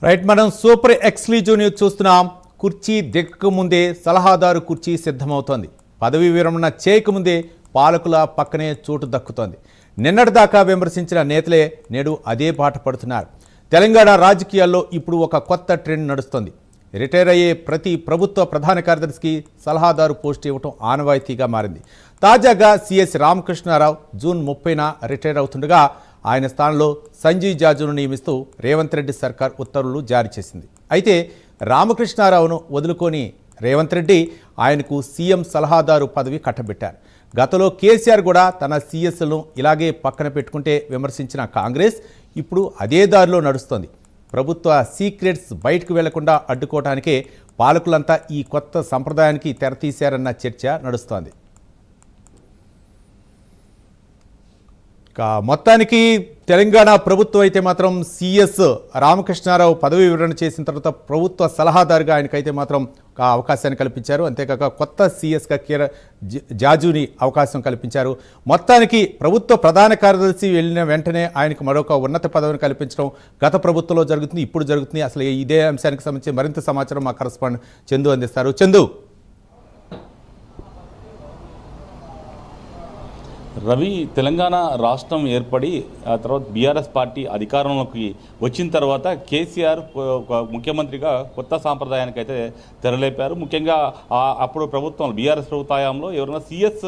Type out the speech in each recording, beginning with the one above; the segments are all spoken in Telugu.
రైట్, మనం సూపర్ ఎక్స్క్లూజివ్ న్యూస్ చూస్తున్నాం. కుర్చీ దిక్కకు ముందే సలహాదారు కుర్చీ సిద్ధమవుతోంది. పదవి విరమణ చేయకముందే పాలకుల పక్కనే చోటు దక్కుతోంది. నిన్నటిదాకా విమర్శించిన నేతలే నేడు అదే బాట పడుతున్నారు. తెలంగాణ రాజకీయాల్లో ఇప్పుడు ఒక కొత్త ట్రెండ్ నడుస్తోంది. రిటైర్ అయ్యే ప్రతి ప్రభుత్వ ప్రధాన కార్యదర్శికి సలహాదారు పోస్ట్ ఇవ్వటం ఆనవాయితీగా మారింది. తాజాగా సిఎస్ రామకృష్ణారావు జూన్ 30న రిటైర్ అవుతుండగా ఆయన స్థానంలో సంజయ్ జాజును నియమిస్తూ రేవంత్ రెడ్డి సర్కార్ ఉత్తర్వులు జారీ చేసింది. అయితే రామకృష్ణారావును వదులుకొని రేవంత్ రెడ్డి ఆయనకు సీఎం సలహాదారు పదవి కట్టబెట్టారు. గతంలో కేసీఆర్ కూడా తన సీఎస్లను ఇలాగే పక్కన పెట్టుకుంటే విమర్శించిన కాంగ్రెస్ ఇప్పుడు అదే దారిలో నడుస్తోంది. ప్రభుత్వ సీక్రెట్స్ బయటకు వెళ్లకుండా అడ్డుకోవడానికే పాలకులంతా ఈ కొత్త సంప్రదాయానికి తెరతీశారన్న చర్చ నడుస్తోంది. మొత్తానికి తెలంగాణ ప్రభుత్వం అయితే మాత్రం సిఎస్ రామకృష్ణారావు పదవి విరమణ చేసిన తర్వాత ప్రభుత్వ సలహాదారుగా ఆయనకైతే మాత్రం ఒక అవకాశాన్ని కల్పించారు. అంతేకాక కొత్త సిఎస్గా జాజుని అవకాశం కల్పించారు. మొత్తానికి ప్రభుత్వ ప్రధాన కార్యదర్శి వెళ్ళిన వెంటనే ఆయనకు మరొక ఉన్నత పదవిని కల్పించడం గత ప్రభుత్వంలో జరుగుతుంది, ఇప్పుడు జరుగుతుంది. అసలు ఇదే అంశానికి సంబంధించి మరింత సమాచారం మా కరెస్పాండెంట్ చందు అందిస్తారు. చందు. రవి, తెలంగాణ రాష్ట్రం ఏర్పడి ఆ తర్వాత బీఆర్ఎస్ పార్టీ అధికారంలోకి వచ్చిన తర్వాత కేసీఆర్ ముఖ్యమంత్రిగా కొత్త సాంప్రదాయానికి అయితే తెరలేపారు. ముఖ్యంగా అప్పుడు ప్రభుత్వం బీఆర్ఎస్ ప్రభుత్వ హయాంలో ఎవరైనా సీఎస్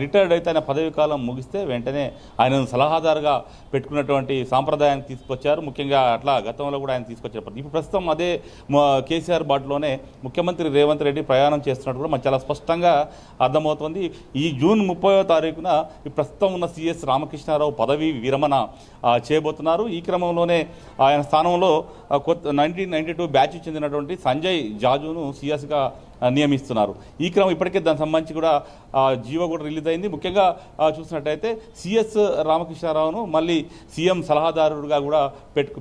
రిటైర్డ్ అయితే ఆయన పదవి కాలం ముగిస్తే వెంటనే ఆయనను సలహాదారుగా పెట్టుకున్నటువంటి సాంప్రదాయాన్ని తీసుకొచ్చారు. ముఖ్యంగా అట్లా గతంలో కూడా ఆయన తీసుకొచ్చారు. ఇప్పుడు ప్రస్తుతం అదే కేసీఆర్ బాటలోనే ముఖ్యమంత్రి రేవంత్ రెడ్డి ప్రయాణం చేస్తున్నట్టు కూడా మనకు చాలా స్పష్టంగా అర్థమవుతుంది. ఈ జూన్ 30వ తారీఖున ప్రస్తుతం ఉన్న సిఎస్ రామకృష్ణారావు పదవి విరమణ చేయబోతున్నారు. ఈ క్రమంలోనే ఆయన స్థానంలో 1992 బ్యాచ్ చెందినటువంటి సంజయ్ జాజును సిఎస్గా నియమిస్తున్నారు. ఈ క్రమం ఇప్పటికే దానికి సంబంధించి కూడా జీవో కూడా రిలీజ్ అయింది. ముఖ్యంగా చూసినట్టయితే సిఎస్ రామకృష్ణారావును మళ్ళీ సీఎం సలహాదారుడుగా కూడా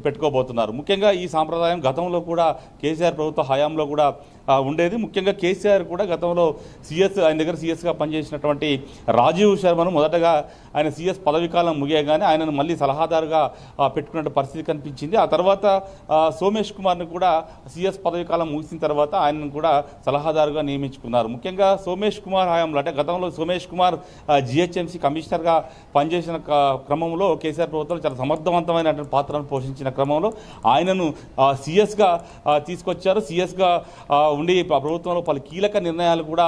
పెట్టుకోబోతున్నారు. ముఖ్యంగా ఈ సాంప్రదాయం గతంలో కూడా కేసీఆర్ ప్రభుత్వ హయాంలో కూడా ఉండేది. ముఖ్యంగా కేసీఆర్ కూడా గతంలో ఆయన దగ్గర సీఎస్గా పనిచేసినటువంటి రాజీవ్ శర్మను మొదటగా ఆయన సీఎస్ పదవి కాలం ముగియగానే ఆయనను మళ్ళీ సలహాదారుగా పెట్టుకున్న పరిస్థితి కనిపించింది. ఆ తర్వాత సోమేష్ కుమార్ను కూడా సీఎస్ పదవి కాలం ముగిసిన తర్వాత ఆయనను కూడా సలహాదారుగా నియమించుకున్నారు. ముఖ్యంగా సోమేష్ కుమార్ హయాంలో అంటే గతంలో సోమేష్ కుమార్ జిహెచ్ఎంసీ కమిషనర్గా పనిచేసిన క్రమంలో కేసీఆర్ ప్రభుత్వం చాలా సమర్థవంతమైనటువంటి పాత్రను పోషించిన క్రమంలో ఆయనను సీఎస్గా తీసుకొచ్చారు. సీఎస్గా ఉండి ప్రభుత్వంలో పలు కీలక నిర్ణయాలు కూడా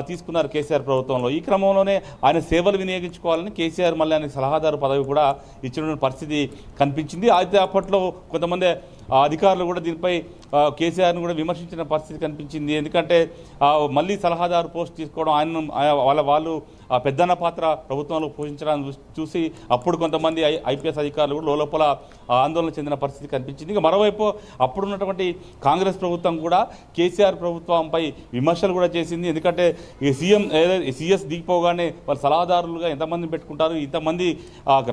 తీసుకున్నారు కేసీఆర్ ప్రభుత్వంలో. ఈ క్రమంలోనే ఆయన సేవలు వినియోగించుకోవాలని కేసీఆర్ మళ్ళీ ఆయన సలహాదారు పదవి కూడా ఇచ్చిన పరిస్థితి కనిపించింది. అయితే అప్పట్లో కొంతమంది అధికారులు కూడా దీనిపై కేసీఆర్ను కూడా విమర్శించిన పరిస్థితి కనిపించింది. ఎందుకంటే మళ్ళీ సలహాదారు పోస్ట్ తీసుకోవడం వాళ్ళు పెద్దన్న పాత్ర ప్రభుత్వంలో పోషించడాన్ని చూసి అప్పుడు కొంతమంది ఐపీఎస్ అధికారులు కూడా లోపల ఆందోళన చెందిన పరిస్థితి కనిపించింది. ఇక మరోవైపు అప్పుడున్నటువంటి కాంగ్రెస్ ప్రభుత్వం కూడా కేసీఆర్ ప్రభుత్వంపై విమర్శలు కూడా చేసింది. ఎందుకంటే ఈ సీఎస్ దిగిపోగానే వాళ్ళు సలహాదారులుగా ఎంతమందిని పెట్టుకుంటారు, ఇంతమంది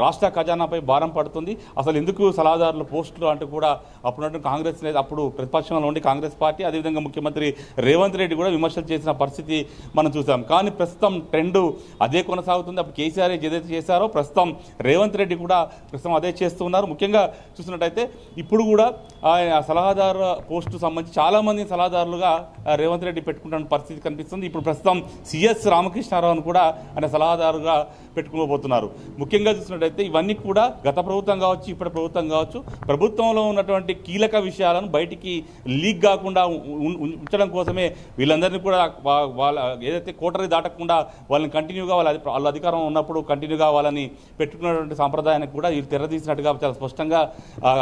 రాష్ట్ర ఖజానాపై భారం పడుతుంది, అసలు ఎందుకు సలహాదారుల పోస్టులు అంటూ కూడా అప్పుడున్నటువంటి కాంగ్రెస్ అప్పుడు ప్రతిపక్షంలో ఉండి కాంగ్రెస్ పార్టీ అదేవిధంగా ముఖ్యమంత్రి రేవంత్ రెడ్డి కూడా విమర్శలు చేసిన పరిస్థితి మనం చూసాం. కానీ ప్రస్తుతం ట్రెండ్ అదే కొనసాగుతుంది. అప్పుడు కేసీఆర్ ఏదైతే చేశారో ప్రస్తుతం రేవంత్ రెడ్డి కూడా ప్రస్తుతం అదే చేస్తున్నారు. ముఖ్యంగా చూసినట్టయితే ఇప్పుడు కూడా ఆయన సలహాదారు పోస్టు సంబంధించి చాలామంది సలహాదారులుగా రేవంత్ రెడ్డి పెట్టుకుంటున్న పరిస్థితి కనిపిస్తుంది. ఇప్పుడు ప్రస్తుతం సిఎస్ రామకృష్ణారావును కూడా ఆయన సలహాదారుగా పెట్టుకోబోతున్నారు. ముఖ్యంగా చూసినట్టయితే ఇవన్నీ కూడా గత ప్రభుత్వం కావచ్చు, ఇప్పటి ప్రభుత్వం కావచ్చు, ప్రభుత్వంలో ఉన్నటువంటి కీలక విషయాలను బయటికి లీక్ కాకుండా ఉంచడం కోసమే వీళ్ళందరినీ కూడా వాళ్ళ ఏదైతే కోటరీ దాటకుండా వాళ్ళని కంటిన్యూగా వాళ్ళ అధికారం ఉన్నప్పుడు కంటిన్యూగా వాళ్ళని పెట్టుకున్నటువంటి సాంప్రదాయానికి కూడా వీళ్ళు తెరదీసినట్టుగా చాలా స్పష్టంగా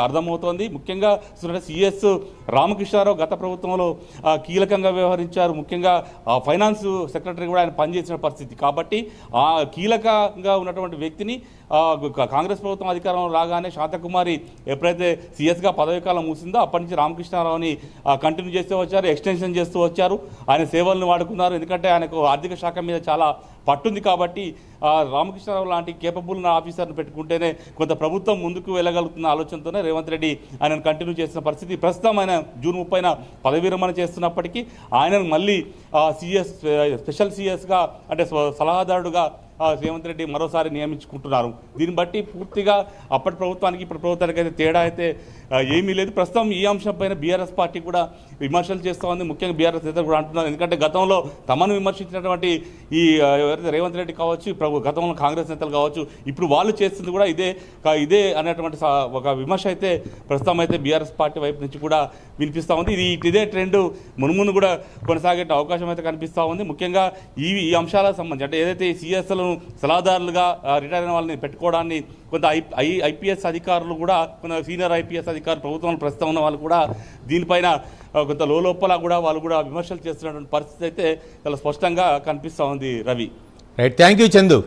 అర్థమవుతోంది. ముఖ్యంగా సిఎస్ రామకృష్ణారావు గత ప్రభుత్వంలో కీలకంగా వ్యవహరించారు. ముఖ్యంగా ఫైనాన్స్ సెక్రటరీ కూడా ఆయన పనిచేసిన పరిస్థితి కాబట్టి ఆ కీలకంగా ఉన్నటువంటి వ్యక్తిని కాంగ్రెస్ ప్రభుత్వం అధికారంలో రాగానే శాంతకుమారి ఎప్పుడైతే సీఎస్గా పదవీకాలం మూసిందో అప్పటి నుంచి రామకృష్ణారావుని కంటిన్యూ చేస్తూ వచ్చారు, ఎక్స్టెన్షన్ చేస్తూ వచ్చారు. ఆయన సేవలను వాడుకున్నారు. ఎందుకంటే ఆయనకు ఆర్థిక శాఖ మీద చాలా పట్టుంది కాబట్టి రామకృష్ణారావు లాంటి కేపబుల్ ఆఫీసర్ను పెట్టుకుంటేనే కొంత ప్రభుత్వం ముందుకు వెళ్ళగలుగుతున్న ఆలోచనతోనే రేవంత్ రెడ్డి ఆయనను కంటిన్యూ చేసిన పరిస్థితి. ప్రస్తుతం ఆయన జూన్ 30న పదవి విరమణ చేస్తున్నప్పటికీ ఆయనను మళ్ళీ స్పెషల్ సిఎస్గా అంటే సలహాదారుడుగా రేవంత్ రెడ్డి మరోసారి నియమించుకుంటున్నారు. దీన్ని బట్టి పూర్తిగా అప్పటి ప్రభుత్వానికి ఇప్పటి ప్రభుత్వానికి అయితే తేడా అయితే ఏమీ లేదు. ప్రస్తుతం ఈ అంశం పైన బీఆర్ఎస్ పార్టీ కూడా విమర్శలు చేస్తూ ఉంది. ముఖ్యంగా బీఆర్ఎస్ నేతలు కూడా అంటున్నారు, ఎందుకంటే గతంలో తమను విమర్శించినటువంటి ఈ ఎవరైతే రేవంత్ రెడ్డి కావచ్చు, గతంలో కాంగ్రెస్ నేతలు కావచ్చు, ఇప్పుడు వాళ్ళు చేస్తుంది కూడా ఇదే అనేటువంటి ఒక విమర్శ అయితే ప్రస్తుతం అయితే బీఆర్ఎస్ పార్టీ వైపు నుంచి కూడా వినిపిస్తూ ఉంది. ఇదే ట్రెండ్ మునుమును కూడా కొనసాగే అవకాశం అయితే కనిపిస్తూ ఉంది. ముఖ్యంగా ఈ అంశాలకు సంబంధించి అంటే ఏదైతే సిఎస్లను సలహాదారులుగా రిటైర్ అయిన వాళ్ళని పెట్టుకోవడాన్ని కొంత ఐపీఎస్ అధికారులు కూడా, కొంత సీనియర్ ఐపీఎస్ అధికారులు ప్రభుత్వంలో ప్రస్తుతం ఉన్న వాళ్ళు కూడా దీనిపైన కొంత లోపల కూడా వాళ్ళు కూడా విమర్శలు చేస్తున్నటువంటి పరిస్థితి అయితే చాలా స్పష్టంగా కనిపిస్తూ ఉంది. Ravi, right, thank you Chandu.